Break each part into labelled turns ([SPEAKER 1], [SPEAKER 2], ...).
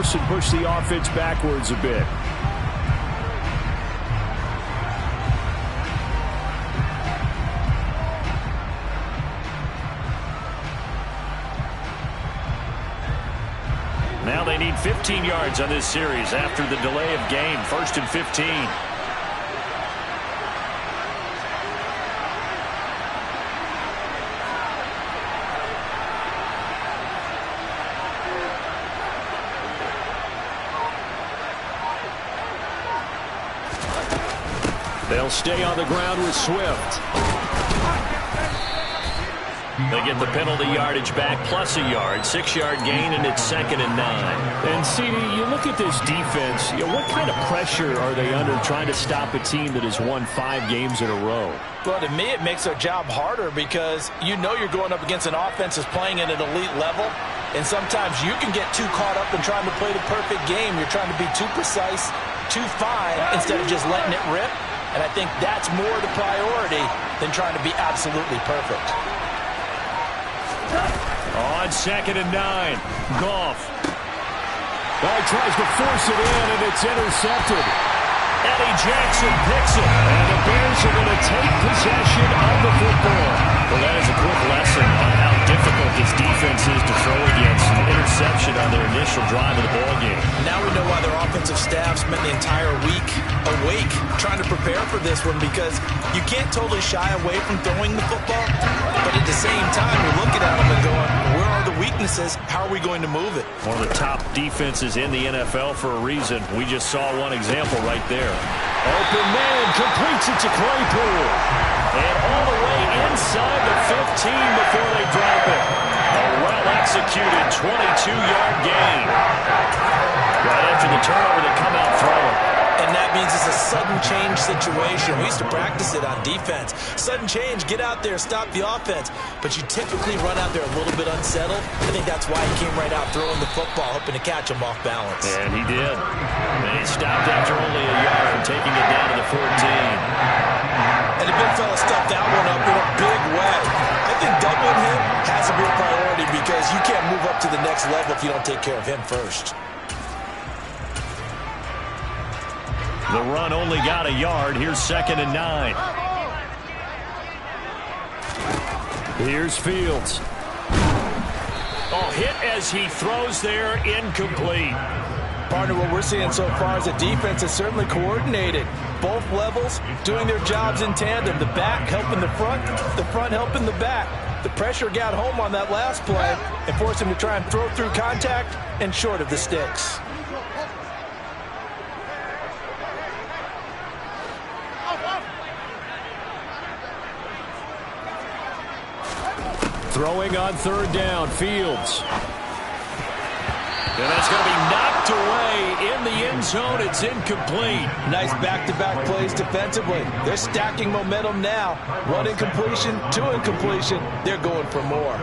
[SPEAKER 1] close and push the offense backwards a bit.
[SPEAKER 2] Now they need 15 yards on this series after the delay of game. 1st and 15.
[SPEAKER 1] They'll stay on the ground with Swift.
[SPEAKER 2] They get the penalty yardage back plus a yard. 6-yard gain, and it's 2nd and 9.
[SPEAKER 1] And, CD, you look at this defense, what kind of pressure are they under trying to stop a team that has won 5 games in a row?
[SPEAKER 3] Well, to me, it makes their job harder because you know you're going up against an offense that's playing at an elite level, and sometimes you can get too caught up in trying to play the perfect game. You're trying to be too precise, too fine, instead of just letting it rip. And I think that's more the priority than trying to be absolutely perfect.
[SPEAKER 1] On 2nd and 9, Goff. Well, he tries to force it in, and it's intercepted.
[SPEAKER 2] Eddie Jackson picks it.
[SPEAKER 1] And the Bears are going to take possession of the football.
[SPEAKER 2] Well, that is a quick lesson on how difficult this defense is to throw against. An interception on their initial drive of the ballgame.
[SPEAKER 3] Now we know why their offensive staff spent the entire week awake trying to prepare for this one, because you can't totally shy away from throwing the football, but at the same time you're looking at them and going, where are the weaknesses? How are we going to move it?
[SPEAKER 2] One of the top defenses in the NFL for a reason. We just saw one example right there.
[SPEAKER 1] Open man completes it to Claypool.
[SPEAKER 2] And all the way inside the 15 before they drop it. A well-executed 22-yard gain. Right after the turnover, they come out throwing.
[SPEAKER 3] And that means it's a sudden change situation. We used to practice it on defense. Sudden change, get out there, stop the offense. But you typically run out there a little bit unsettled. I think that's why he came right out throwing the football, hoping to catch him off balance.
[SPEAKER 2] And he did. And he stopped after only a yard, taking it down to the 14.
[SPEAKER 3] And the big fella stuffed that one up in a big way. I think doubling him has to be a priority because you can't move up to the next level if you don't take care of him first.
[SPEAKER 2] The run only got a yard. Here's 2nd and 9.
[SPEAKER 1] Here's Fields.
[SPEAKER 2] Oh, hit as he throws there, incomplete.
[SPEAKER 3] Partner, what we're seeing so far is a defense that's certainly coordinated. Both levels doing their jobs in tandem. The back helping the front helping the back. The pressure got home on that last play and forced him to try and throw through contact and short of the sticks.
[SPEAKER 1] Throwing on 3rd down, Fields.
[SPEAKER 2] And that's going to be knocked away in the end zone. It's incomplete.
[SPEAKER 3] Nice back-to-back plays defensively. They're stacking momentum now. 1 incompletion, 2 incompletion. They're going for more.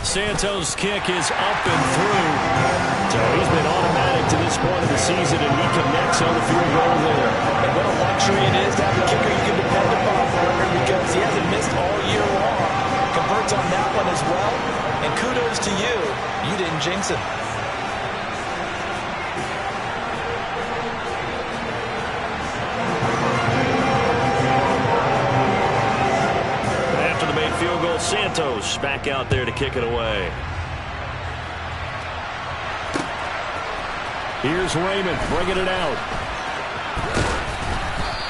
[SPEAKER 2] Santos' kick is up and through. So he's been automatic to this point of the season, and he connects on the field goal there.
[SPEAKER 3] And what a luxury it is to have a kicker you can depend upon, partner, because he hasn't missed all year long. Converts on that one as well. And kudos to you. You didn't jinx him.
[SPEAKER 2] After the made field goal, Santos back out there to kick it away.
[SPEAKER 1] Here's Raymond bringing it out.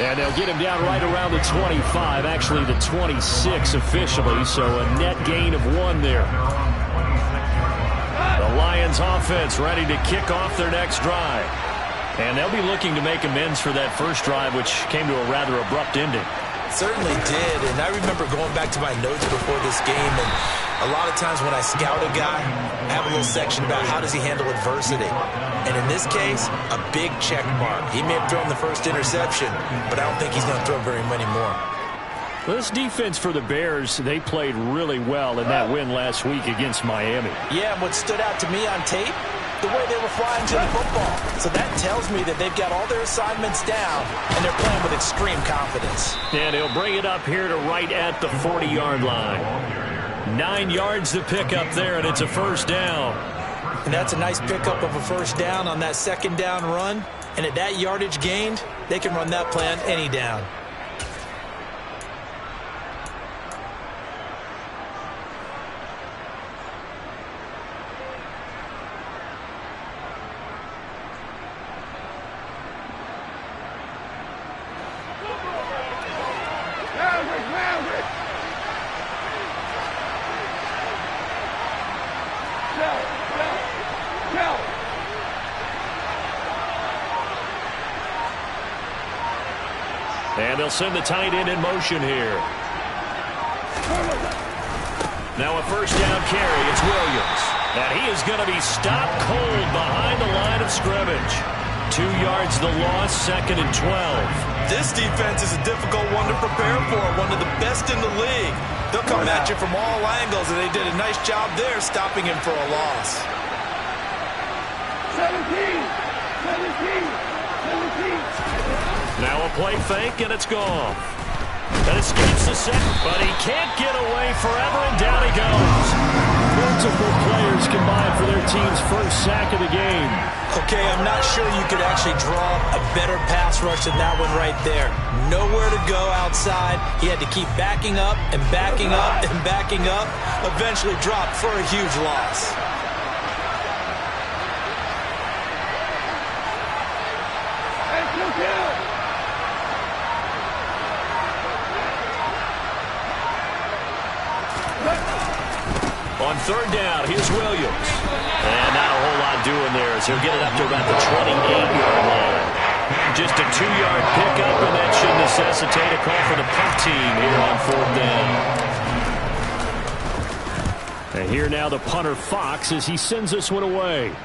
[SPEAKER 1] And they'll get him down right around the 25, actually the 26 officially, so a net gain of 1 there. The Lions offense ready to kick off their next drive. And they'll be looking to make amends for that first drive, which came to a rather abrupt ending.
[SPEAKER 3] Certainly did, and I remember going back to my notes before this game, and a lot of times when I scout a guy, I have a little section about how does he handle adversity. And in this case, a big check mark. He may have thrown the first interception, but I don't think he's going to throw very many more.
[SPEAKER 1] Well, this defense for the Bears, they played really well in that win last week against Miami.
[SPEAKER 3] Yeah, and what stood out to me on tape, the way they were flying to the football. So that tells me that they've got all their assignments down, and they're playing with extreme confidence.
[SPEAKER 2] And he'll bring it up here to right at the 40-yard line. 9 yards to pick up there, and it's a first down.
[SPEAKER 3] And that's a nice pickup of a first down on that second down run. And at that yardage gained, they can run that play on any down.
[SPEAKER 1] And they'll send the tight end in motion here. Now a first down carry. It's Williams. And he is going to be stopped cold behind the line of scrimmage. 2 yards the loss, 2nd and 12.
[SPEAKER 3] This defense is a difficult one to prepare for, one of the best in the league. They'll come at you from all angles, and they did a nice job there stopping him for a loss.
[SPEAKER 2] 17.
[SPEAKER 1] Now a play fake, and it's gone. That escapes the set, but he can't get away forever, and down he goes. Multiple players combined for their team's first sack of the game.
[SPEAKER 3] Okay, I'm not sure you could actually draw a better pass rush than that one right there. Nowhere to go outside. He had to keep backing up and backing up and backing up. Eventually dropped for a huge loss.
[SPEAKER 1] On third down, here's Williams. And not a whole lot doing there as he'll get it up to about the 28-yard line. Just a 2-yard pickup, and that should necessitate a call for the punt team here on fourth down. And here now the punter Fox as he sends this one away.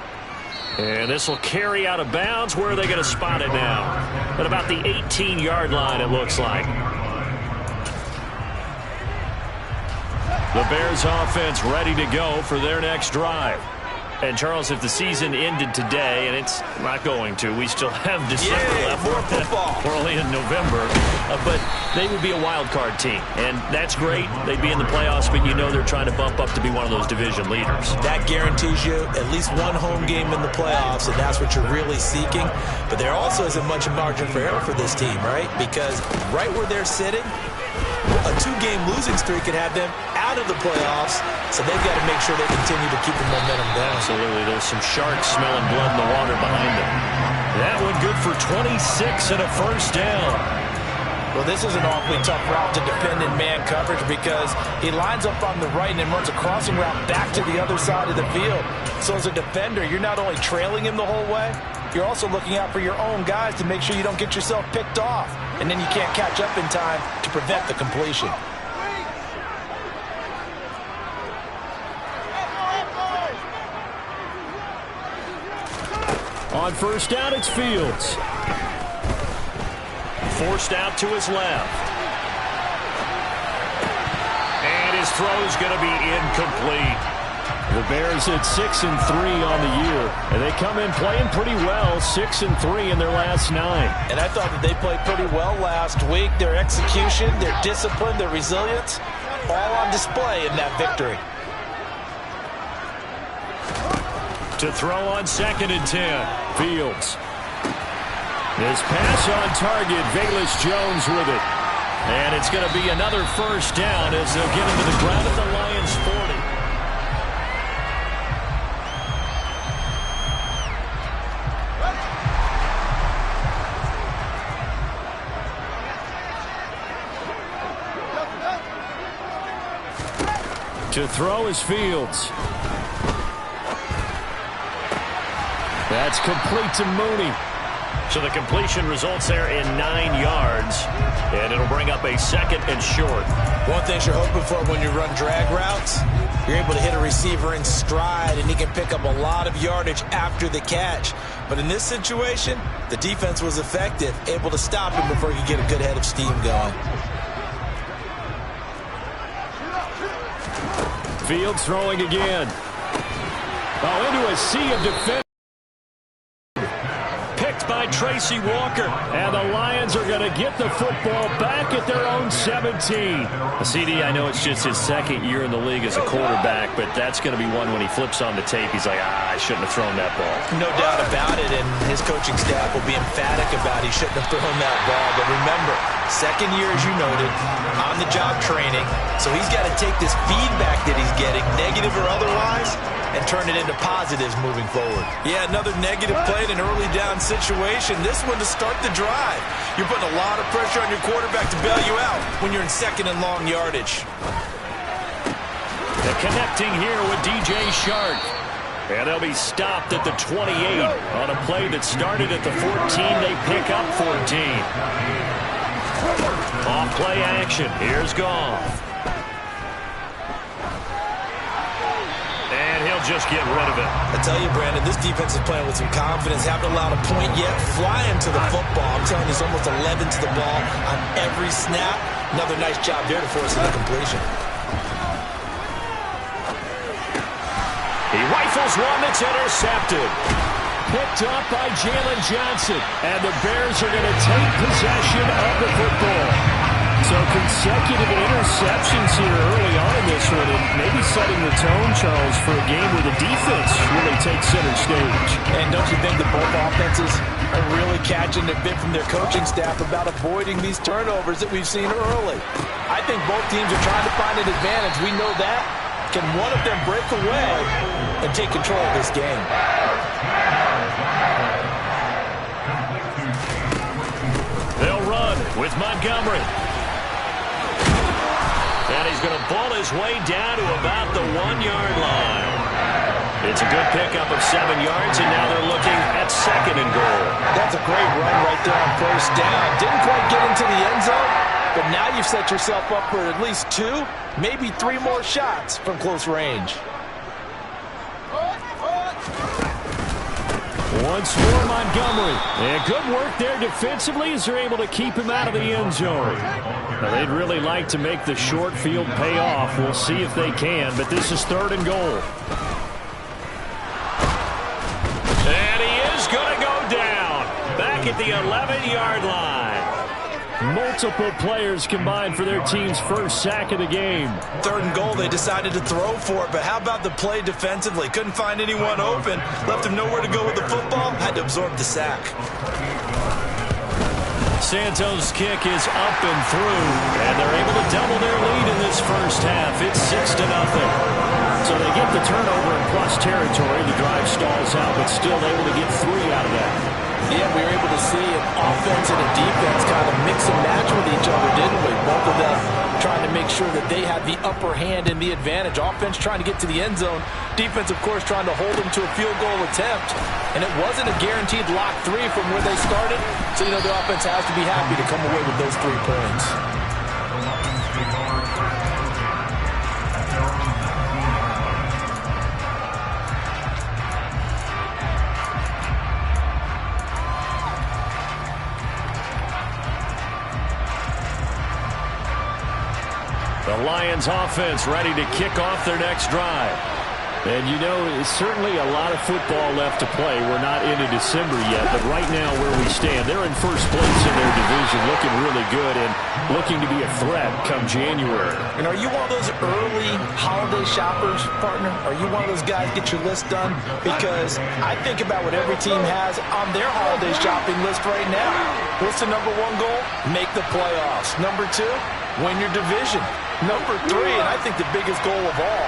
[SPEAKER 1] And this will carry out of bounds. Where are they going to spot it now? At about the 18-yard line, it looks like. The Bears offense ready to go for their next drive. And, Charles, if the season ended today, and it's not going to, we still have December left.
[SPEAKER 3] More football.
[SPEAKER 1] We're only in November. But they would be a wild card team. And that's great. They'd be in the playoffs, but you know they're trying to bump up to be one of those division leaders.
[SPEAKER 3] That guarantees you at least one home game in the playoffs, and that's what you're really seeking. But there also isn't much margin for error for this team, right? Because right where they're sitting, a 2-game losing streak could have them out of the playoffs, so they've got to make sure they continue to keep the momentum down.
[SPEAKER 1] Absolutely. There's some sharks smelling blood in the water behind them. That one good for 26 and a first down.
[SPEAKER 3] Well, this is an awfully tough route to defend in man coverage because he lines up on the right and then runs a crossing route back to the other side of the field. So as a defender, you're not only trailing him the whole way, you're also looking out for your own guys to make sure you don't get yourself picked off. And then you can't catch up in time to prevent the completion.
[SPEAKER 1] On first down, it's Fields. Forced out to his left. And his throw's going to be incomplete. The Bears at 6-3 on the year. And they come in playing pretty well, 6-3 in their last 9.
[SPEAKER 3] And I thought that they played pretty well last week. Their execution, their discipline, their resilience, all on display in that victory.
[SPEAKER 1] To throw on 2nd and 10. Fields. His pass on target. Velus Jones with it. And it's going to be another first down as they'll get him to the ground at the Lions' 40. To throw is Fields. That's complete to Mooney. So the completion results there in 9 yards. And it'll bring up a 2nd and short.
[SPEAKER 3] One thing you're hoping for when you run drag routes, you're able to hit a receiver in stride, and he can pick up a lot of yardage after the catch. But in this situation, the defense was effective, able to stop him before he could get a good head of steam going.
[SPEAKER 1] Fields throwing again. Oh, into a sea of defense. Picked by by Tracy Walker. And the Lions are going to get the football back at their own 17.
[SPEAKER 2] CD, I know it's just his second year in the league as a quarterback, but that's going to be one when he flips on the tape. He's like, I shouldn't have thrown that ball.
[SPEAKER 3] No doubt about it, and his coaching staff will be emphatic about he shouldn't have thrown that ball. But remember, second year, as you noted, on-the-job training, so he's got to take this feedback that he's getting, negative or otherwise, and turn it into positives moving forward. Yeah, another negative play in an early down situation. This one to start the drive. You're putting a lot of pressure on your quarterback to bail you out when you're in second and long yardage.
[SPEAKER 1] The connecting here with DJ Shark. And they'll be stopped at the 28 on a play that started at the 14. They pick up 14. Off play action. Here's Goff. And he'll just get rid of it.
[SPEAKER 3] I tell you, Brandon, this defense is playing with some confidence. Haven't allowed a point yet. Flying to the football. I'm telling you, it's almost 11 to the ball on every snap. Another nice job there to force the completion.
[SPEAKER 1] He rifles one that's intercepted. Picked up by Jalen Johnson. And the Bears are going to take possession of the football. So consecutive interceptions here early on in this one, and maybe setting the tone, Charles, for a game where the defense really takes center stage.
[SPEAKER 3] And don't you think that both offenses are really catching a bit from their coaching staff about avoiding these turnovers that we've seen early? I think both teams are trying to find an advantage. We know that. Can one of them break away and take control of this game?
[SPEAKER 1] They'll run with Montgomery. And he's going to ball his way down to about the 1-yard line. It's a good pickup of 7 yards, and now they're looking at second and goal.
[SPEAKER 3] That's a great run right there on first down. Didn't quite get into the end zone, but now you've set yourself up for at least 2, maybe 3 more shots from close range.
[SPEAKER 1] Once more, Montgomery. And good work there defensively as they're able to keep him out of the end zone. Now, they'd really like to make the short field pay off. We'll see if they can, but this is third and goal. And he is going to go down. Back at the 11-yard line. Multiple players combined for their team's first sack of the game.
[SPEAKER 3] Third and goal, they decided to throw for it, but how about the play defensively? Couldn't find anyone open, left him nowhere to go with the football, had to absorb the sack.
[SPEAKER 1] Santos' kick is up and through, and they're able to double their lead in this first half. It's 6-0. So they get the turnover in plus territory. The drive stalls out, but still able to get 3 out of that.
[SPEAKER 3] Yeah, we were able to see an offense and a defense kind of mix and match with each other, didn't we? Both of them trying to make sure that they had the upper hand and the advantage. Offense trying to get to the end zone. Defense, of course, trying to hold them to a field goal attempt. And it wasn't a guaranteed lock 3 from where they started. So, you know, the offense has to be happy to come away with those 3 points.
[SPEAKER 1] The Lions offense ready to kick off their next drive. And you know, it's certainly a lot of football left to play. We're not into December yet, but right now where we stand, they're in first place in their division, looking really good and looking to be a threat come January.
[SPEAKER 3] And are you one of those early holiday shoppers, partner? Are you one of those guys get your list done? Because I think about what every team has on their holiday shopping list right now. What's the number 1 goal? Make the playoffs. Number 2, win your division. Number 3, and I think the biggest goal of all,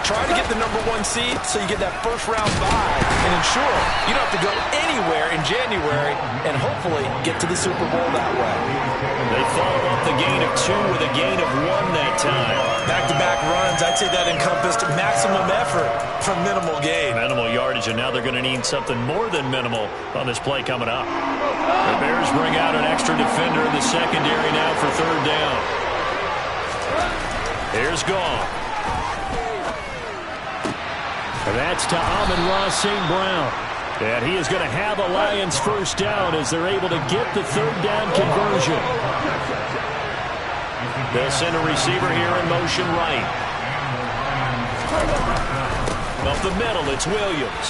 [SPEAKER 3] try to get the number 1 seed so you get that first round bye and ensure you don't have to go anywhere in January and hopefully get to the Super Bowl that way.
[SPEAKER 1] They follow up the gain of 2 with a gain of 1 that time.
[SPEAKER 3] Back-to-back runs, I'd say that encompassed maximum effort for minimal gain.
[SPEAKER 1] Minimal yardage, and now they're going to need something more than minimal on this play coming up. The Bears bring out an extra defender in the secondary now for third down. Here's Goff. And that's to Amon-Ra St. Brown. And he is going to have a Lions first down as they're able to get the third down conversion. They'll send a receiver here in motion right. Up the middle, it's Williams.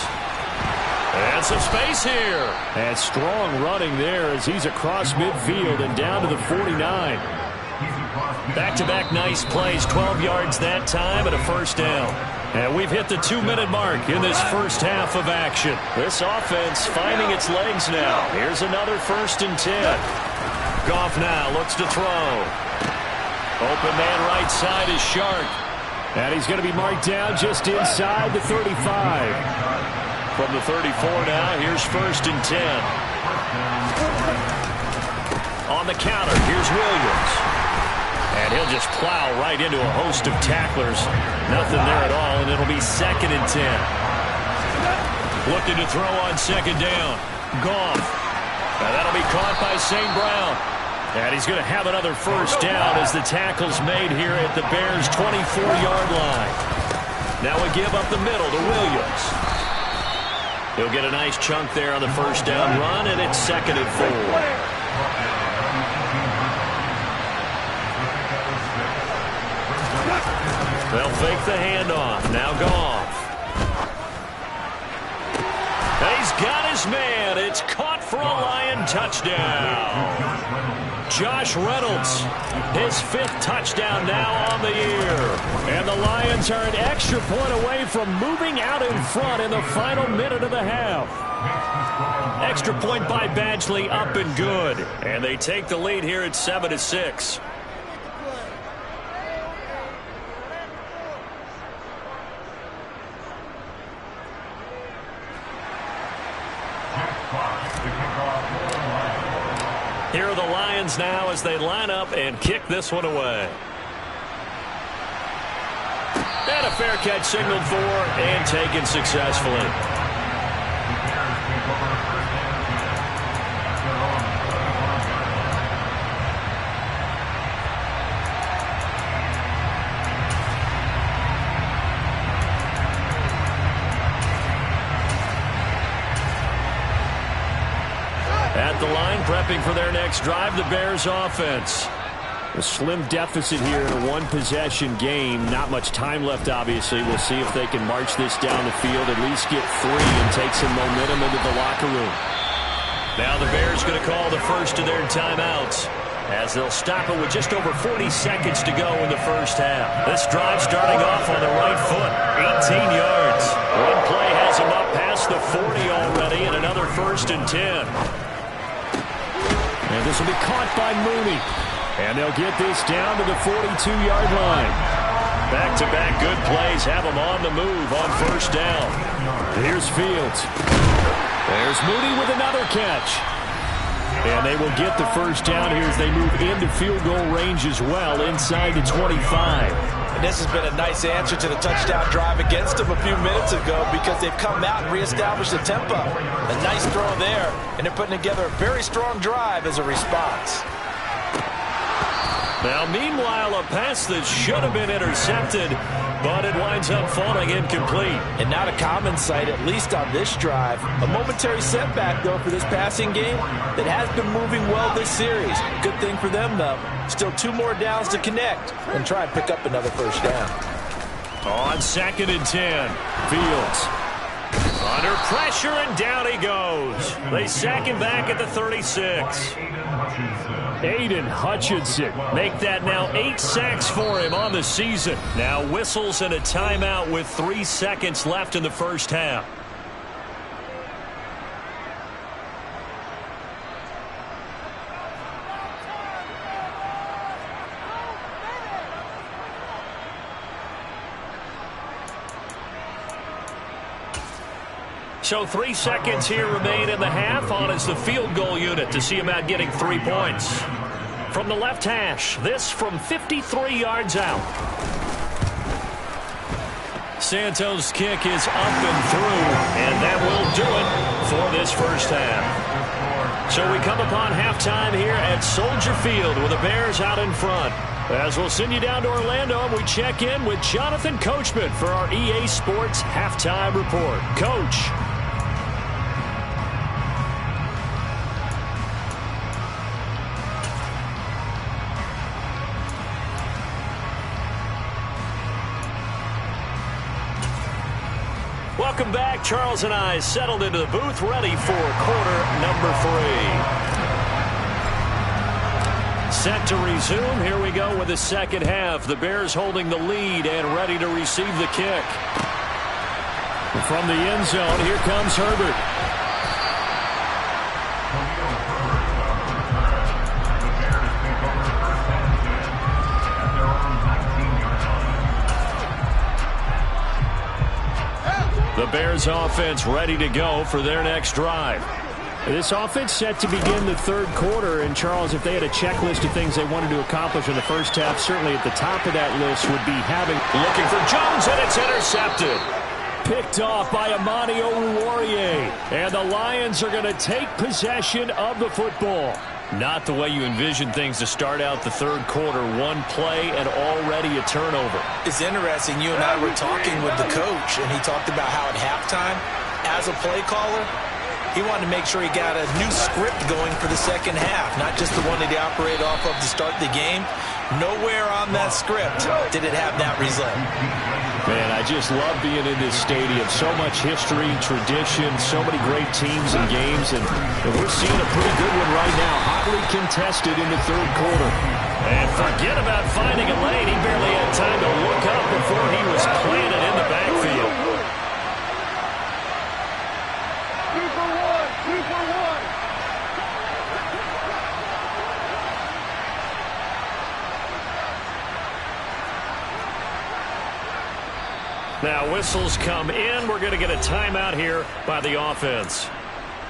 [SPEAKER 1] And some space here. And strong running there as he's across midfield and down to the 49. Back-to-back nice plays, 12 yards that time and a first down. And we've hit the 2-minute mark in this first half of action. This offense finding its legs now. Here's another 1st and 10. Goff now looks to throw. Open man right side is Shark. And he's going to be marked down just inside the 35. From the 34 now, here's 1st and 10. On the counter, here's Williams. And he'll just plow right into a host of tacklers. Nothing there at all, and it'll be 2nd and 10. Looking to throw on 2nd down. Goff. And that'll be caught by St. Brown. And he's going to have another first down as the tackle's made here at the Bears' 24-yard line. Now we give up the middle to Williams. He'll get a nice chunk there on the first down run, and it's 2nd and 4. They'll fake the handoff. Now Goff. He's got his man. It's caught for a Lion touchdown. Josh Reynolds, his 5th touchdown now on the year. And the Lions are an extra point away from moving out in front in the final minute of the half. Extra point by Badgley, up and good. And they take the lead here at 7-6. Here are the Lions now as they line up and kick this one away. And a fair catch signaled for and taken successfully. At the line, prepping for their next drive, the Bears offense. A slim deficit here in a one-possession game. Not much time left, obviously. We'll see if they can march this down the field, at least get 3 and take some momentum into the locker room. Now the Bears going to call the first of their timeouts as they'll stop it with just over 40 seconds to go in the first half. This drive starting off on the right foot, 18 yards. One play has him up past the 40 already, and another 1st and 10. And this will be caught by Mooney. And they'll get this down to the 42-yard line. Back-to-back good plays have them on the move on first down. Here's Fields. There's Mooney with another catch. And they will get the first down here as they move into field goal range as well inside the 25.
[SPEAKER 3] And this has been a nice answer to the touchdown drive against them a few minutes ago because they've come out and reestablished the tempo. A nice throw there, and they're putting together a very strong drive as a response.
[SPEAKER 1] Now, meanwhile, a pass that should have been intercepted, but it winds up falling incomplete.
[SPEAKER 3] And not a common sight, at least on this drive. A momentary setback, though, for this passing game that has been moving well this series. Good thing for them, though. Still 2 more downs to connect and try and pick up another first down.
[SPEAKER 1] On 2nd and 10, Fields. Under pressure, and down he goes. They sack him back at the 36. Aiden Hutchinson make that now 8 sacks for him on the season. Now whistles and a timeout with 3 seconds left in the first half. So 3 seconds here remain in the half. On is the field goal unit to see him out getting 3 points. From the left hash, this from 53 yards out. Santos' kick is up and through, and that will do it for this first half. So we come upon halftime here at Soldier Field with the Bears out in front. As we'll send you down to Orlando, and we check in with Jonathan Coachman for our EA Sports Halftime Report. Coach. Welcome back
[SPEAKER 2] Charles and I settled into the booth, ready for quarter number 3. Set to resume. Here we go with the second half. The Bears holding the lead and ready to receive the kick. From the end zone, here comes Herbert. The Bears offense ready to go for their next drive. This offense set to begin the third quarter. And, Charles, if they had a checklist of things they wanted to accomplish in the first half, certainly at the top of that list would be having... Looking for Jones, and it's intercepted. Picked off by Amani Oruwariye. And the Lions are going to take possession of the football. Not the way you envision things to start out the third quarter. One play and already a turnover.
[SPEAKER 3] It's interesting. You and I were talking with the coach, and he talked about how at halftime, as a play caller, he wanted to make sure he got a new script going for the second half, not just the one that he operated off of to start the game. Nowhere on that script did it have that result.
[SPEAKER 2] Man, I just love being in this stadium. So much history, tradition, so many great teams and games, and we're seeing a pretty good one right now, hotly contested in the third quarter. And forget about finding a lane. He barely had time to look up before he was planted in the backfield. Now whistles come in. We're going to get a timeout here by the offense.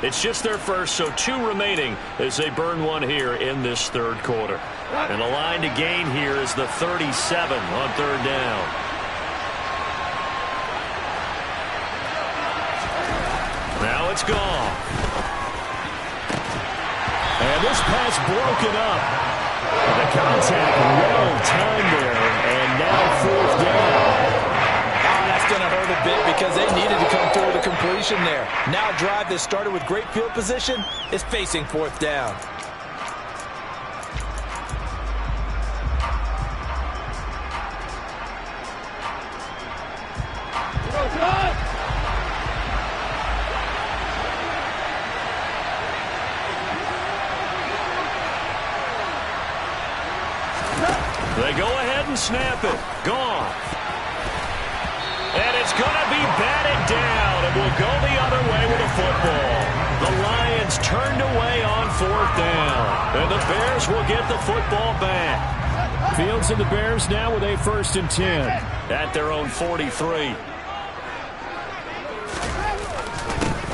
[SPEAKER 2] It's just their first, so 2 remaining as they burn one here in this third quarter. And the line to gain here is the 37 on third down. Now it's gone. And this pass broken up. The contact well timed there, and now fourth down.
[SPEAKER 3] Going to hurt a bit because they needed to come through with a completion there. Now a drive that started with great field position is facing fourth down.
[SPEAKER 2] They go ahead and snap it. Gone. And it's going to be batted down, and will go the other way with the football. The Lions turned away on fourth down, and the Bears will get the football back. Fields and the Bears now with a 1st and 10 at their own 43.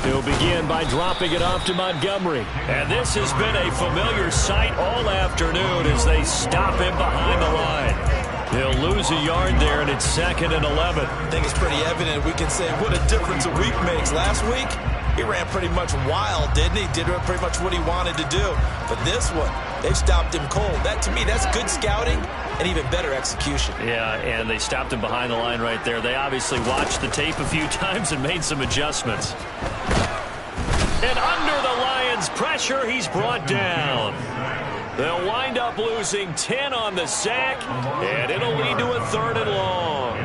[SPEAKER 2] He'll begin by dropping it off to Montgomery. And this has been a familiar sight all afternoon as they stop him behind the line. He'll lose a yard there, and it's 2nd and 11.
[SPEAKER 3] I think it's pretty evident. We can say what a difference a week makes. Last week, he ran pretty much wild, didn't he? Did pretty much what he wanted to do. But this one, they stopped him cold. That, to me, that's good scouting and even better execution.
[SPEAKER 2] Yeah, and they stopped him behind the line right there. They obviously watched the tape a few times and made some adjustments. And under the Lions' pressure, he's brought down. They'll wind up losing 10 on the sack, and it'll lead to a 3rd and long.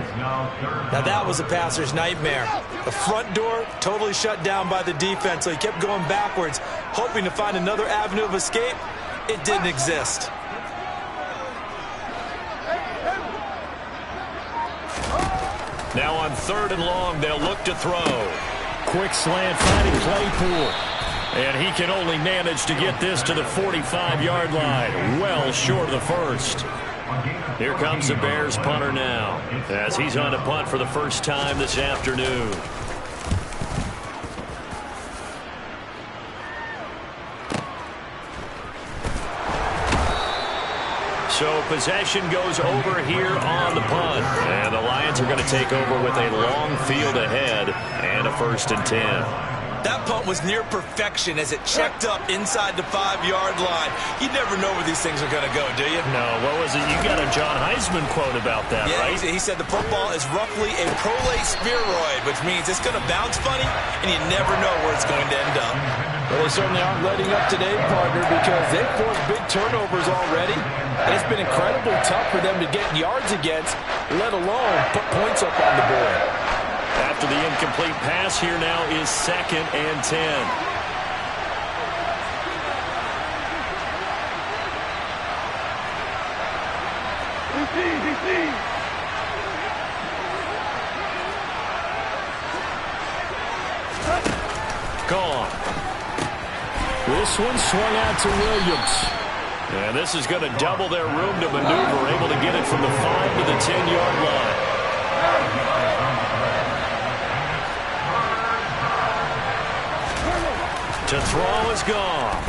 [SPEAKER 3] Now that was a passer's nightmare. The front door totally shut down by the defense, so he kept going backwards, hoping to find another avenue of escape. It didn't exist.
[SPEAKER 2] Now on 3rd and long, they'll look to throw. Quick slant finding Claypool. And he can only manage to get this to the 45-yard line, well short of the first. Here comes the Bears punter now, as he's on to punt for the first time this afternoon. So possession goes over here on the punt. And the Lions are going to take over with a long field ahead and a 1st and 10.
[SPEAKER 3] That punt was near perfection as it checked up inside the 5-yard line. You never know where these things are going to go, do you?
[SPEAKER 2] No, what was it? You got a John Heisman quote about that,
[SPEAKER 3] yeah,
[SPEAKER 2] right?
[SPEAKER 3] He said the football is roughly a prolate spheroid, which means it's going to bounce funny, and you never know where it's going to end up. Well, they certainly aren't letting up today, partner, because they've forced big turnovers already, and it's been incredibly tough for them to get yards against, let alone put points up on the board.
[SPEAKER 2] After the incomplete pass, here now is 2nd and 10. Gone.
[SPEAKER 1] This one swung out to Williams.
[SPEAKER 2] And this is going to double their room to maneuver, able to get it from the 5 to the 10-yard line. To throw is gone.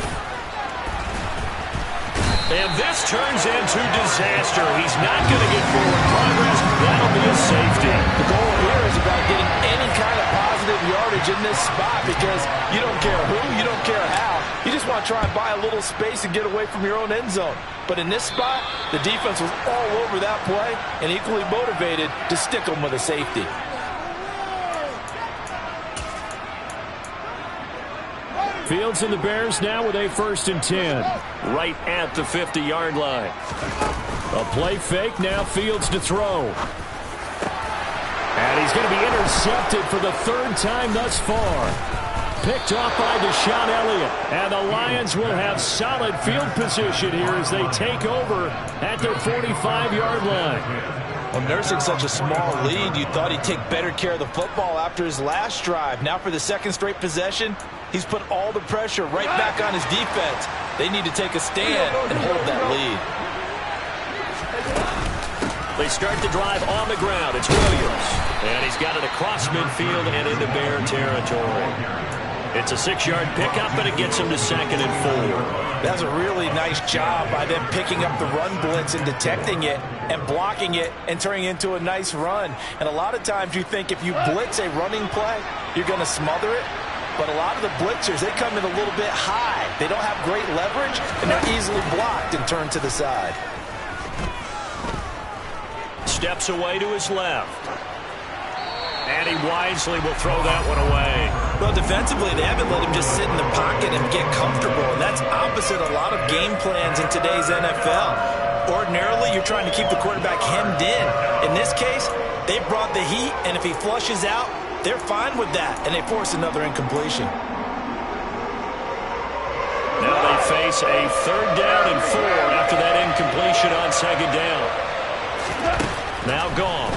[SPEAKER 2] And this turns into disaster. He's not going to get forward progress. That'll be a safety.
[SPEAKER 3] The goal here is about getting any kind of positive yardage in this spot because you don't care who, you don't care how. You just want to try and buy a little space and get away from your own end zone. But in this spot, the defense was all over that play and equally motivated to stick them with a safety.
[SPEAKER 1] Fields and the Bears now with a 1st and 10.
[SPEAKER 2] Right at the 50-yard line.
[SPEAKER 1] A play fake, now Fields to throw. And he's going to be intercepted for the 3rd time thus far. Picked off by Deshaun Elliott. And the Lions will have solid field position here as they take over at their 45-yard line.
[SPEAKER 3] Well, nursing such a small lead, you thought he'd take better care of the football after his last drive. Now for the 2nd straight possession, he's put all the pressure right back on his defense. They need to take a stand and hold that lead.
[SPEAKER 2] They start the drive on the ground. It's Williams. And he's got it across midfield and into Bear territory. It's a 6-yard pickup, but it gets him to 2nd and 4.
[SPEAKER 3] That's a really nice job by them picking up the run blitz and detecting it and blocking it and turning it into a nice run. And a lot of times you think if you blitz a running play, you're going to smother it. But a lot of the blitzers, they come in a little bit high. They don't have great leverage, and they're easily blocked and turned to the side.
[SPEAKER 2] Steps away to his left. And he wisely will throw that one away.
[SPEAKER 3] Well, defensively, they haven't let him just sit in the pocket and get comfortable, and that's opposite a lot of game plans in today's NFL. Ordinarily, you're trying to keep the quarterback hemmed in. In this case, they brought the heat, and if he flushes out, they're fine with that, and they force another incompletion.
[SPEAKER 2] Now they face a 3rd down and 4 after that incompletion on 2nd down. Now gone.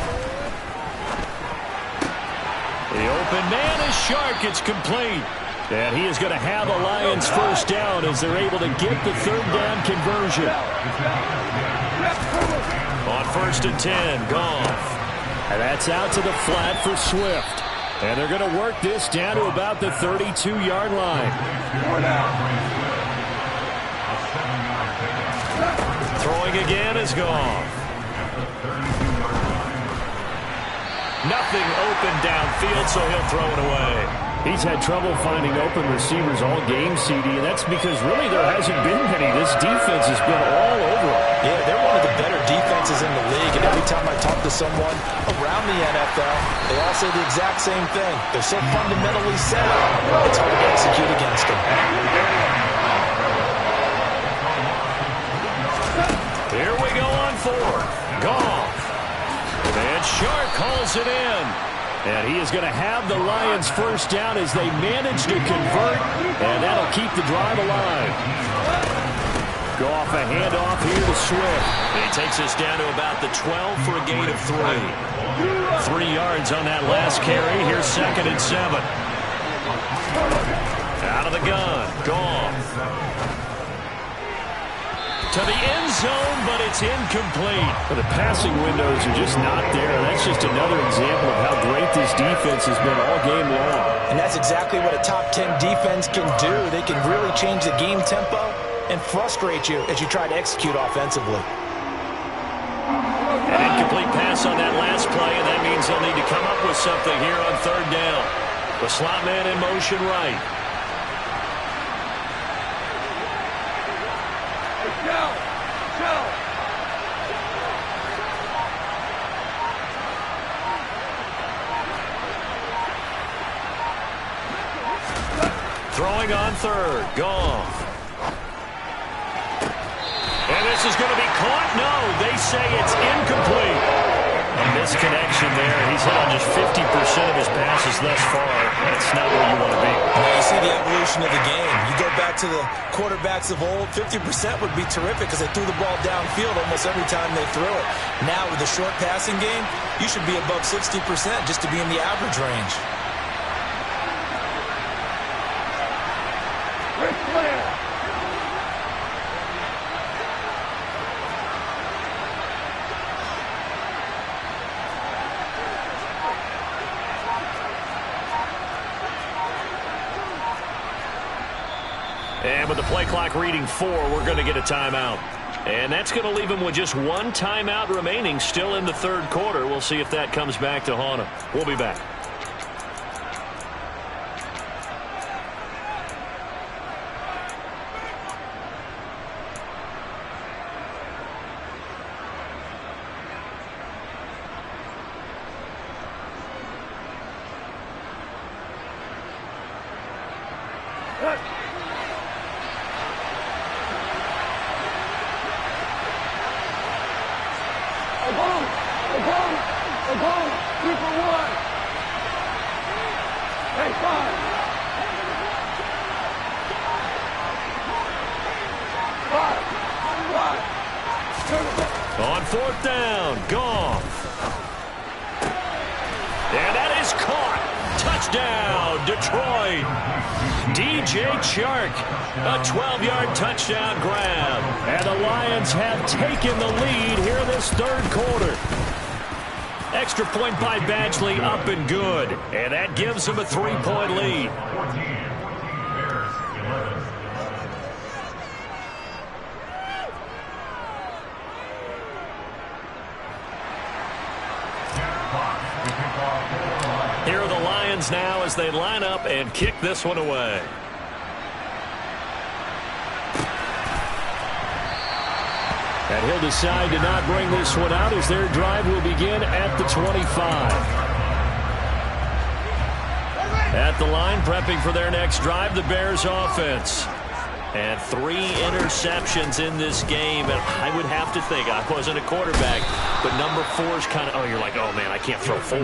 [SPEAKER 2] The open man is sharp. It's complete. And he is going to have the Lions 1st down as they're able to get the 3rd down conversion. On 1st and 10, Goff.
[SPEAKER 1] And that's out to the flat for Swift. And they're going to work this down to about the 32-yard line.
[SPEAKER 2] Throwing again is Goff. Nothing open downfield, so he'll throw it away.
[SPEAKER 1] He's had trouble finding open receivers all game, CD, and that's because really there hasn't been many. This defense has been all over him.
[SPEAKER 3] Yeah, they're one of the better defenses in the league, and every time I talk to someone around the NFL, they all say the exact same thing. They're so fundamentally sound, it's hard to execute against them.
[SPEAKER 2] Here we go on 4th. Goff. And Sharp calls it in.
[SPEAKER 1] And he is going to have the Lions 1st down as they manage to convert, and that'll keep the drive alive. Go off a handoff here to Swift.
[SPEAKER 2] And he takes us down to about the 12 for a gain of 3. 3 yards on that last carry. Here's 2nd and 7. Out of the gun. Goff. To the end zone, but it's incomplete.
[SPEAKER 1] But the passing windows are just not there. That's just another example of how great this defense has been all game long.
[SPEAKER 3] And that's exactly what a top 10 defense can do. They can really change the game tempo and frustrate you as you try to execute offensively.
[SPEAKER 2] An incomplete pass on that last play, and that means they'll need to come up with something here on 3rd down. The slot man in motion right. Throwing on 3rd. Goff. And this is going to be caught. No, they say it's incomplete. misconnection there. He's hit on just 50% of his passes thus far. That's not where you want to be.
[SPEAKER 3] Now you see the evolution of the game. You go back to the quarterbacks of old, 50% would be terrific because they threw the ball downfield almost every time they threw it. Now with the short passing game, you should be above 60% just to be in the average range.
[SPEAKER 2] And with the play clock reading 4, we're going to get a timeout. And that's going to leave him with just one timeout remaining still in the third quarter. We'll see if that comes back to haunt him. We'll be back. On fourth down, Goff. And that is caught. Touchdown, Detroit. DJ Chark, a 12-yard touchdown grab. And the Lions have taken the lead here this third quarter. Extra point by Badgley, up and good. And that gives them a 3-point lead. Here are the Lions now as they line up and kick this one away. And he'll decide to not bring this one out as their drive will begin at the 25. At the line, prepping for their next drive, the Bears offense. And 3 interceptions in this game. And I would have to think, I wasn't a quarterback, but number 4 is kind of, oh, you're like, oh, man, I can't throw 4.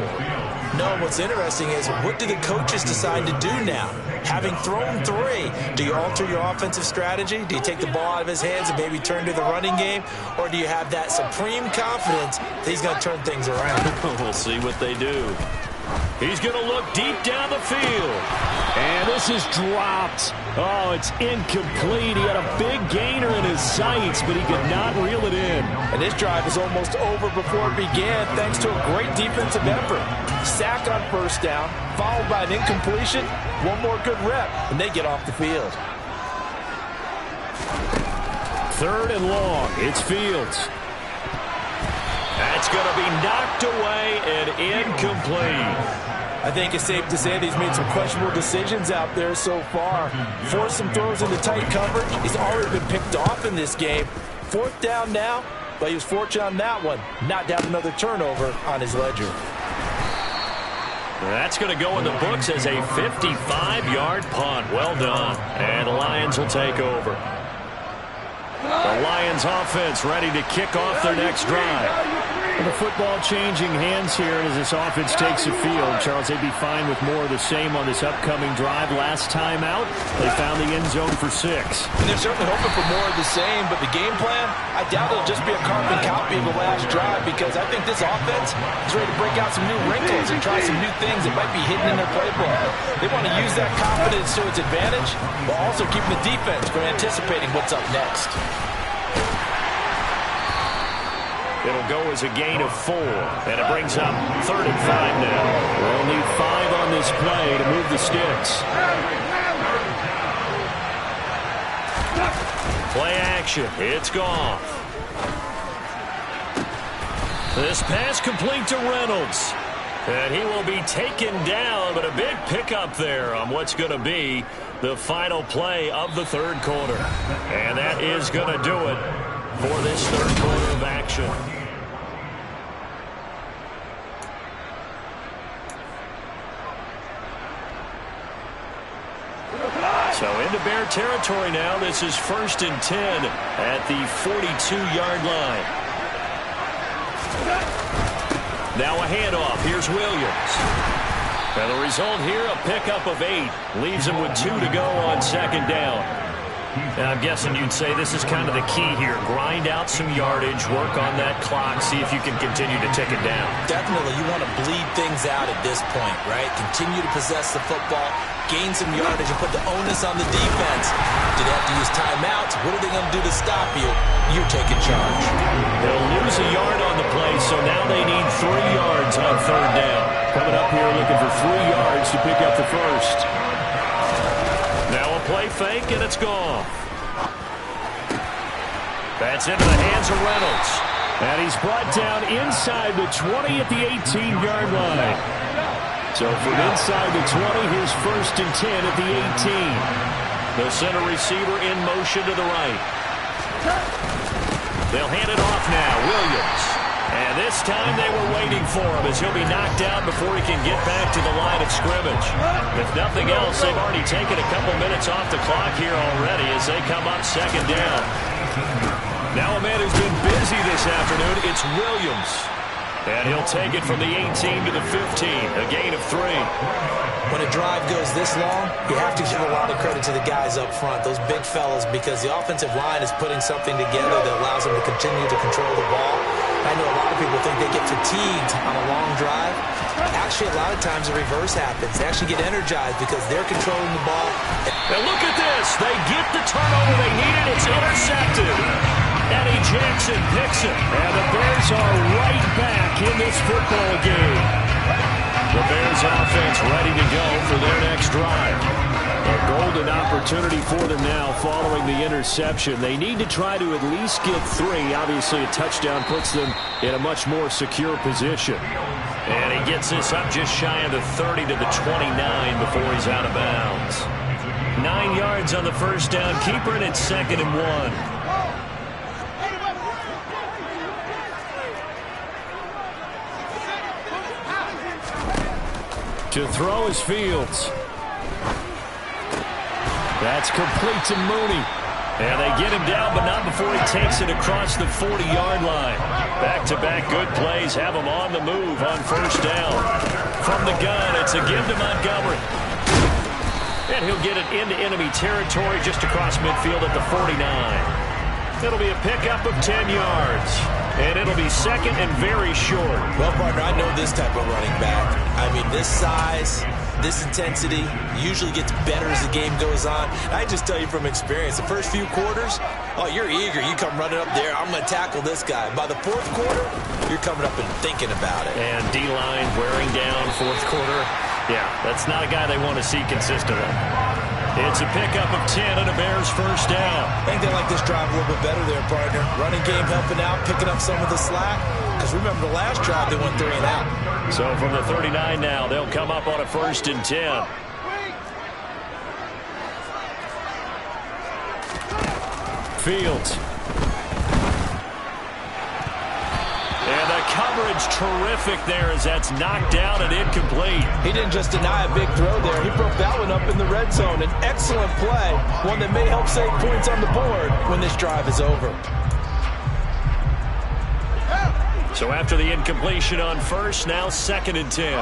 [SPEAKER 3] No, what's interesting is what do the coaches decide to do now? Having thrown 3, do you alter your offensive strategy? Do you take the ball out of his hands and maybe turn to the running game? Or do you have that supreme confidence that he's going to turn things around?
[SPEAKER 2] We'll see what they do. He's going to look deep down the field.
[SPEAKER 1] And this is dropped. Oh, it's incomplete. He had a big gainer in his sights, but he could not reel it in.
[SPEAKER 3] And this drive is almost over before it began thanks to a great defensive effort. Sack on first down, followed by an incompletion. One more good rep, and they get off the field.
[SPEAKER 1] Third and long. It's Fields.
[SPEAKER 2] That's going to be knocked away and incomplete.
[SPEAKER 3] I think it's safe to say that he's made some questionable decisions out there so far. Forced some throws into tight coverage. He's already been picked off in this game. Fourth down now, but he was fortunate on that one. Not to have another turnover on his ledger.
[SPEAKER 2] That's going to go in the books as a 55-yard punt. Well done. And the Lions will take over. The Lions offense ready to kick off their next drive.
[SPEAKER 1] And the football changing hands here as this offense takes the field. Charles, they'd be fine with more of the same on this upcoming drive. Last time out, they found the end zone for 6.
[SPEAKER 3] And they're certainly hoping for more of the same, but the game plan, I doubt it'll just be a carbon copy of the last drive because I think this offense is ready to break out some new wrinkles and try some new things that might be hidden in their playbook. They want to use that confidence to its advantage, while also keeping the defense from anticipating what's up next.
[SPEAKER 2] It'll go as a gain of 4, and it brings up 3rd and 5 now.
[SPEAKER 1] We'll need 5 on this play to move the sticks.
[SPEAKER 2] Play action. It's gone. This pass complete to Reynolds. And he will be taken down, but a big pickup there on what's going to be the final play of the third quarter. And that is going to do it for this third quarter of action. So into Bear territory now. This is 1st and 10 at the 42-yard line.
[SPEAKER 1] Now a handoff. Here's Williams. And the result here, a pickup of 8. Leaves him with 2 to go on second down. And I'm guessing you'd say this is kind of the key here. Grind out some yardage, work on that clock, see if you can continue to tick it down.
[SPEAKER 3] Definitely. You want to bleed things out at this point, right? Continue to possess the football, gain some yardage, and put the onus on the defense. Do they have to use timeouts? What are they going to do to stop you? You're taking charge.
[SPEAKER 1] They'll lose a yard on the play, so now they need 3 yards on third down. Coming up here looking for 3 yards to pick up the first. Now a play fake, and it's gone. That's into the hands of Reynolds. And he's brought down inside the 20 at the 18-yard line. So from inside the 20, here's 1st and 10 at the 18. The center receiver in motion to the right. They'll hand it off now. Williams. And this time they were waiting for him as he'll be knocked out before he can get back to the line of scrimmage. If nothing else, they've already taken a couple minutes off the clock here already as they come up second down. Now a man who's been busy this afternoon, it's Williams. And he'll take it from the 18 to the 15, a gain of 3.
[SPEAKER 3] When a drive goes this long, you have to give a lot of credit to the guys up front, those big fellas, because the offensive line is putting something together that allows them to continue to control the ball. I know a lot of people think they get fatigued on a long drive. Actually, a lot of times the reverse happens. They actually get energized because they're controlling the ball.
[SPEAKER 1] And look at this. They get the turnover they needed. It's intercepted. Eddie Jackson picks it. And the Bears are right back in this football game. The Bears offense ready to go for their next drive. A golden opportunity for them now following the interception. They need to try to at least get 3. Obviously, a touchdown puts them in a much more secure position. And he gets this up just shy of the 30 to the 29 before he's out of bounds. 9 yards on the first down. Keeper, and it's 2nd and 1. To throw is Fields. That's complete to Mooney. And they get him down, but not before he takes it across the 40-yard line. Back-to-back good plays have him on the move on first down. From the gun, it's a give to Montgomery. And he'll get it into enemy territory just across midfield at the 49. It'll be a pickup of 10 yards. And it'll be 2nd and very short.
[SPEAKER 3] Well, partner, I know this type of running back. I mean, this size, this intensity usually gets better as the game goes on. I just tell you from experience, the first few quarters, oh, you're eager. You come running up there, I'm going to tackle this guy. By the 4th quarter, you're coming up and thinking about it.
[SPEAKER 1] And D-line wearing down 4th quarter. Yeah, that's not a guy they want to see consistently. It's a pickup of 10 and a Bears first down.
[SPEAKER 3] I think they like this drive a little bit better there, partner. Running game helping out, picking up some of the slack. Because remember the last drive, they went 3 and out.
[SPEAKER 1] So from the 39 now, they'll come up on a 1st and 10. Fields. And the coverage terrific there as that's knocked down and incomplete.
[SPEAKER 3] He didn't just deny a big throw there. He broke that one up in the red zone. An excellent play, one that may help save points on the board when this drive is over.
[SPEAKER 1] So after the incompletion on first, now 2nd and 10.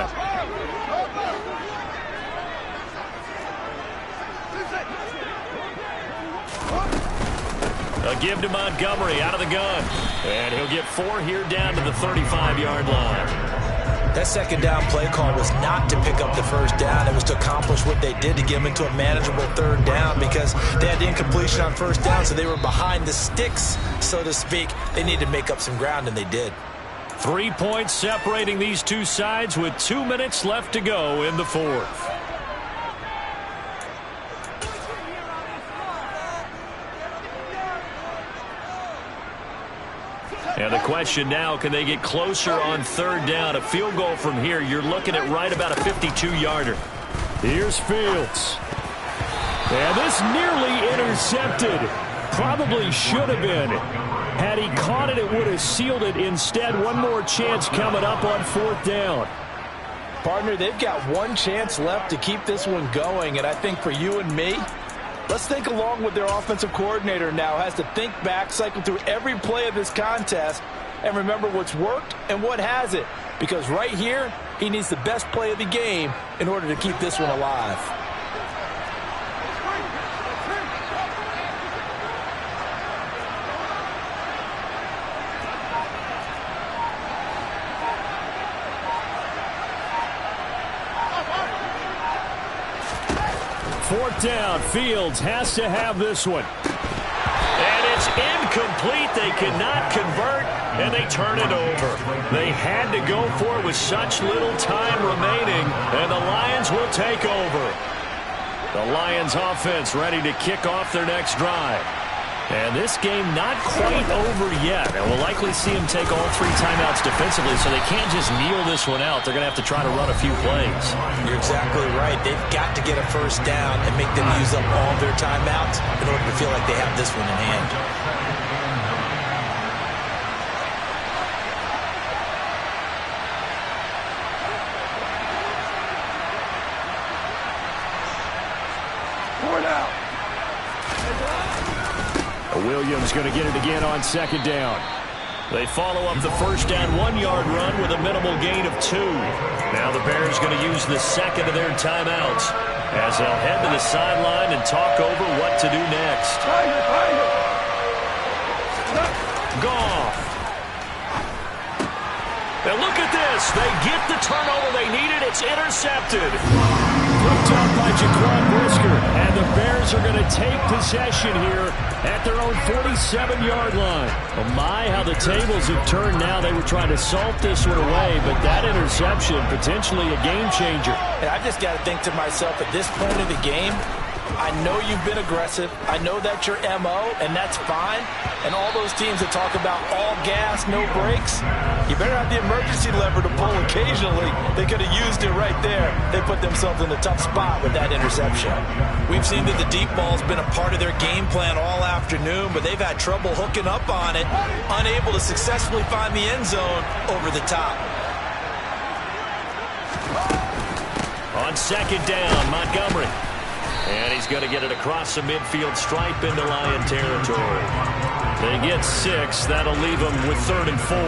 [SPEAKER 1] A give to Montgomery out of the gun. And he'll get 4 here down to the 35-yard line.
[SPEAKER 3] That 2nd down play call was not to pick up the first down. It was to accomplish what they did to get them into a manageable 3rd down because they had the incompletion on first down, so they were behind the sticks, so to speak. They needed to make up some ground, and they did.
[SPEAKER 1] 3 points separating these two sides with 2 minutes left to go in the 4th. And the question now, can they get closer on 3rd down? A field goal from here, you're looking at right about a 52-yarder. Here's Fields. And this nearly intercepted. Probably should have been. Had he caught it, it would have sealed it. Instead, one more chance coming up on 4th down.
[SPEAKER 3] Partner, they've got one chance left to keep this one going, and I think for you and me, let's think along with their offensive coordinator now. Has to think back, cycle through every play of this contest, and remember what's worked and what hasn't. because right here, he needs the best play of the game in order to keep this one alive.
[SPEAKER 1] Fourth down. Fields has to have this one.
[SPEAKER 2] And it's incomplete. They cannot convert, and they turn it over. They had to go for it with such little time remaining, and the Lions will take over. The Lions offense ready to kick off their next drive. And this game not quite over yet. And we'll likely see them take all 3 timeouts defensively, so they can't just kneel this one out. They're going to have to try to run a few plays.
[SPEAKER 3] You're exactly right. They've got to get a first down and make them use up all their timeouts in order to feel like they have this one in hand.
[SPEAKER 1] Williams going to get it again on second down.
[SPEAKER 2] They follow up the first down 1-yard run with a minimal gain of 2. Now the Bears going to use the second of their timeouts as they'll head to the sideline and talk over what to do next. Goff. And look at this. They get the turnover they needed. It's intercepted.
[SPEAKER 1] Picked up by Jaquan Brisker. And the Bears are going to take possession here at their own 47-yard line. Oh my, how the tables have turned now. They were trying to salt this one away, but that interception, potentially a game changer.
[SPEAKER 3] And I just got to think to myself, at this point of the game, I know you've been aggressive. I know that's your MO, and that's fine. And all those teams that talk about all gas, no brakes, you better have the emergency lever to pull occasionally. They could have used it right there. They put themselves in a tough spot with that interception. We've seen that the deep ball's been a part of their game plan all afternoon, but they've had trouble hooking up on it, unable to successfully find the end zone over the top.
[SPEAKER 2] On second down, Montgomery. And he's going to get it across the midfield stripe into Lion territory. They get 6. That'll leave them with 3rd and 4.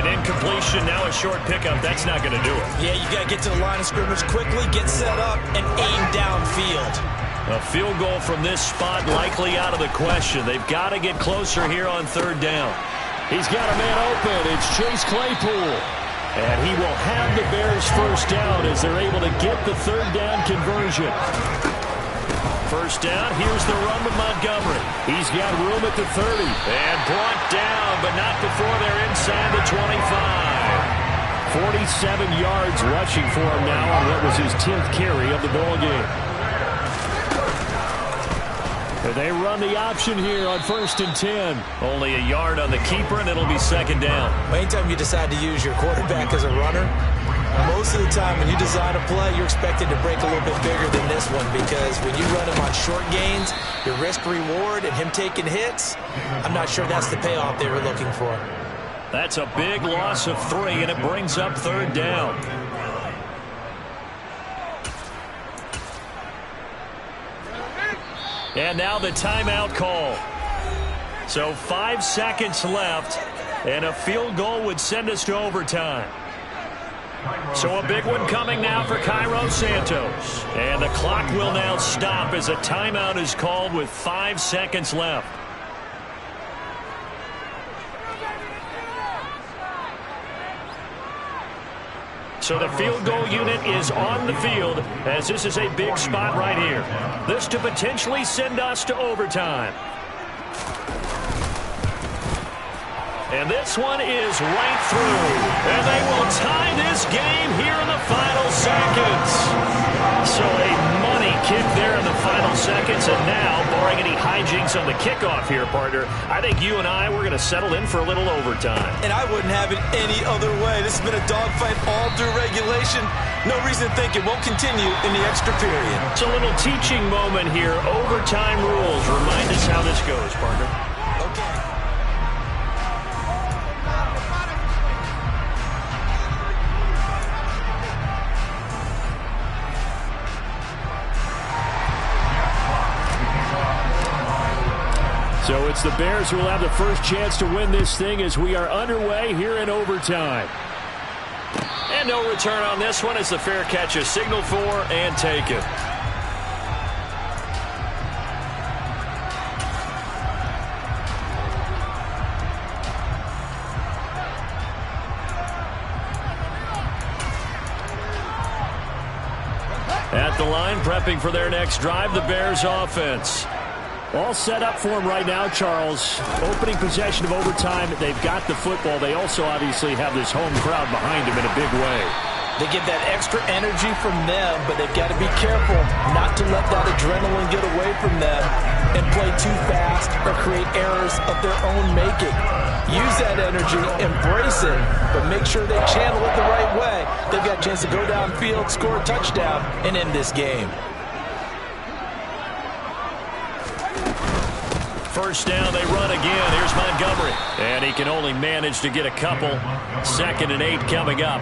[SPEAKER 2] An incompletion, now a short pickup. That's not going to do it.
[SPEAKER 3] Yeah, you got to get to the line of scrimmage quickly, get set up, and aim downfield.
[SPEAKER 2] A field goal from this spot likely out of the question. They've got to get closer here on 3rd down.
[SPEAKER 1] He's got a man open. It's Chase Claypool. And he will have the Bears first down as they're able to get the 3rd down conversion.
[SPEAKER 2] First down, here's the run with Montgomery.
[SPEAKER 1] He's got room at the 30.
[SPEAKER 2] And brought down, but not before they're inside the 25.
[SPEAKER 1] 47 yards rushing for him now on what was his 10th carry of the ball game. And they run the option here on 1st and 10.
[SPEAKER 2] Only a yard on the keeper, and it'll be 2nd down.
[SPEAKER 3] Anytime you decide to use your quarterback as a runner, most of the time when you design a play, you're expected to break a little bit bigger than this one, because when you run him on short gains, your risk-reward and him taking hits, I'm not sure that's the payoff they were looking for.
[SPEAKER 2] That's a big loss of 3, and it brings up 3rd down. And now the timeout call. So 5 seconds left, and a field goal would send us to overtime. So a big one coming now for Cairo Santos. And the clock will now stop as a timeout is called with 5 seconds left. So the field goal unit is on the field as this is a big spot right here. This to potentially send us to overtime. And this one is right through. And they will tie this game here in the final seconds. So a money kick there in the final seconds. And now, barring any hijinks on the kickoff here, partner, I think you and I, we're going to settle in for a little overtime.
[SPEAKER 3] And I wouldn't have it any other way. This has been a dogfight all through regulation. No reason to think it won't continue in the extra period.
[SPEAKER 2] It's a little teaching moment here. Overtime rules. Remind us how this goes, partner.
[SPEAKER 3] Okay.
[SPEAKER 1] So it's the Bears who will have the first chance to win this thing as we are underway here in overtime. And no return on this one as the fair catch is signaled for and taken. At the line, prepping for their next drive, the Bears offense. All set up for them right now, Charles. Opening possession of overtime. They've got the football. They also obviously have this home crowd behind them in a big way.
[SPEAKER 3] They get that extra energy from them, but they've got to be careful not to let that adrenaline get away from them and play too fast or create errors of their own making. Use that energy, embrace it, but make sure they channel it the right way. They've got a chance to go downfield, score a touchdown, and end this game.
[SPEAKER 1] First down, they run again. Here's Montgomery. And he can only manage to get a couple. 2nd and 8 coming up.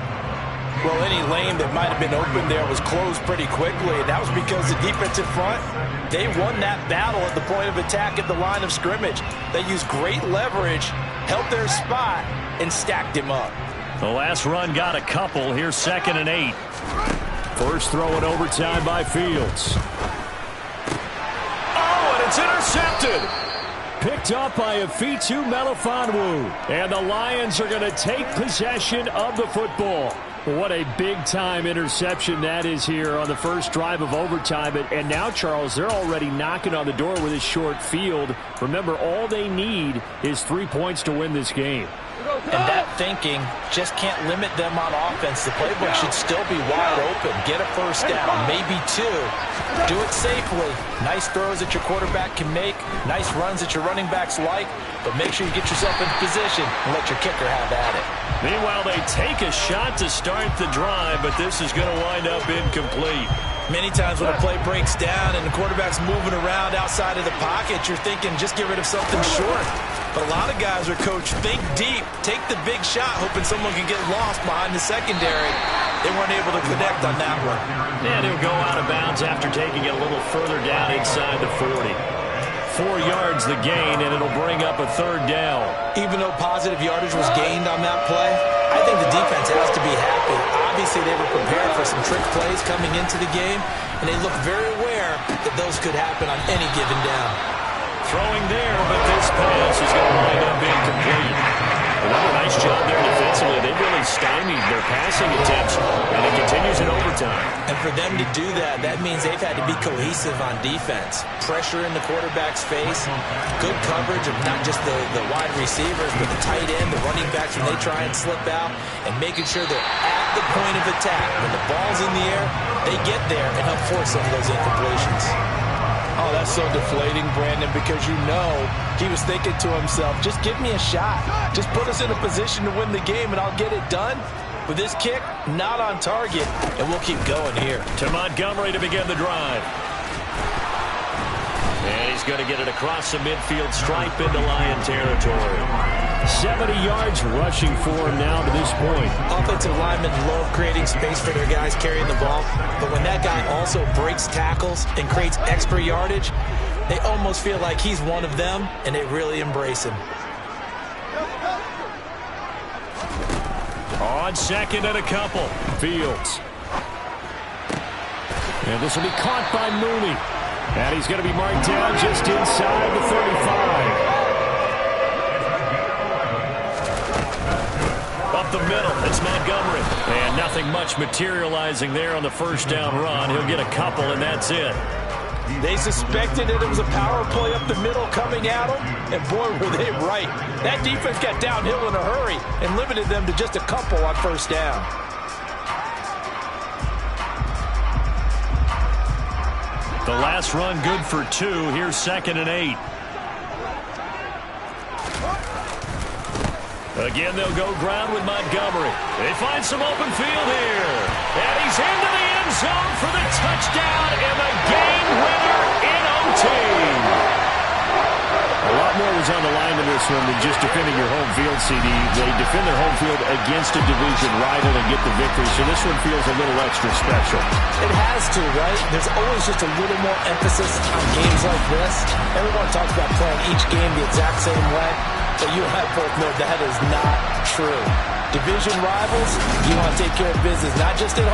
[SPEAKER 3] Well, any lane that might have been open there was closed pretty quickly, and that was because the defensive front, they won that battle at the point of attack at the line of scrimmage. They used great leverage, held their spot, and stacked him up.
[SPEAKER 1] The last run got a couple. Here's 2nd and 8. First throw in overtime by Fields. Oh, and it's intercepted. Picked up by Afitu Melifonwu. And the Lions are going to take possession of the football. What a big-time interception that is here on the first drive of overtime. And now, Charles, they're already knocking on the door with this short field. Remember, all they need is 3 points to win this game.
[SPEAKER 3] And that thinking just can't limit them on offense. The playbook should still be wide open. Get a first down, maybe 2. Do it safely. Nice throws that your quarterback can make. Nice runs that your running backs like. But make sure you get yourself in position and let your kicker have at it.
[SPEAKER 1] Meanwhile, they take a shot to start the drive, but this is going to wind up incomplete.
[SPEAKER 3] Many times when a play breaks down and the quarterback's moving around outside of the pocket, you're thinking just get rid of something short. But a lot of guys are coached, think deep, take the big shot, hoping someone can get lost behind the secondary. They weren't able to connect on that one.
[SPEAKER 1] And he'll go out of bounds after taking it a little further down inside the 40. 4 yards the gain, and it'll bring up a 3rd down.
[SPEAKER 3] Even though positive yardage was gained on that play, I think the defense has to be happy. Obviously, they were prepared for some trick plays coming into the game, and they look very aware that those could happen on any given down.
[SPEAKER 1] Throwing there, but this pass is going to wind up incomplete. Another nice job there defensively. They really stymied their passing attempts, and it continues in overtime.
[SPEAKER 3] And for them to do that, that means they've had to be cohesive on defense. Pressure in the quarterback's face, good coverage of not just the wide receivers, but the tight end, the running backs when they try and slip out, and making sure they're at the point of attack. When the ball's in the air, they get there and help force some of those incompletions. Oh, that's so deflating, Brandon, because you know he was thinking to himself, just give me a shot. Just put us in a position to win the game, and I'll get it done. With this kick, not on target, and we'll keep going here.
[SPEAKER 1] To Montgomery to begin the drive. And he's going to get it across the midfield stripe into Lion territory. 70 yards rushing for him now to this point.
[SPEAKER 3] Offensive linemen love creating space for their guys carrying the ball, but when that guy also breaks tackles and creates extra yardage, they almost feel like he's one of them, and they really embrace him.
[SPEAKER 1] On 2nd and a couple. Fields. And this will be caught by Mooney. And he's going to be marked down just inside the 35. Up the middle, it's Montgomery. And nothing much materializing there on the first down run. He'll get a couple, and that's it.
[SPEAKER 3] They suspected that it was a power play up the middle coming at them, and boy, were they right. That defense got downhill in a hurry and limited them to just a couple on first down.
[SPEAKER 1] The last run good for 2. Here's 2nd and 8. Again, they'll go ground with Montgomery. They find some open field here. And he's into the end zone for the touchdown and the game winner in OT. A lot more was on the line in this one than just defending your home field, CD. They defend their home field against a division rival and get the victory, so this one feels a little extra special.
[SPEAKER 3] It has to, right? There's always just a little more emphasis on games like this. Everyone talks about playing each game the exact same way, but you and I both know that is not true. Division rivals, you want to take care of business, not just at home.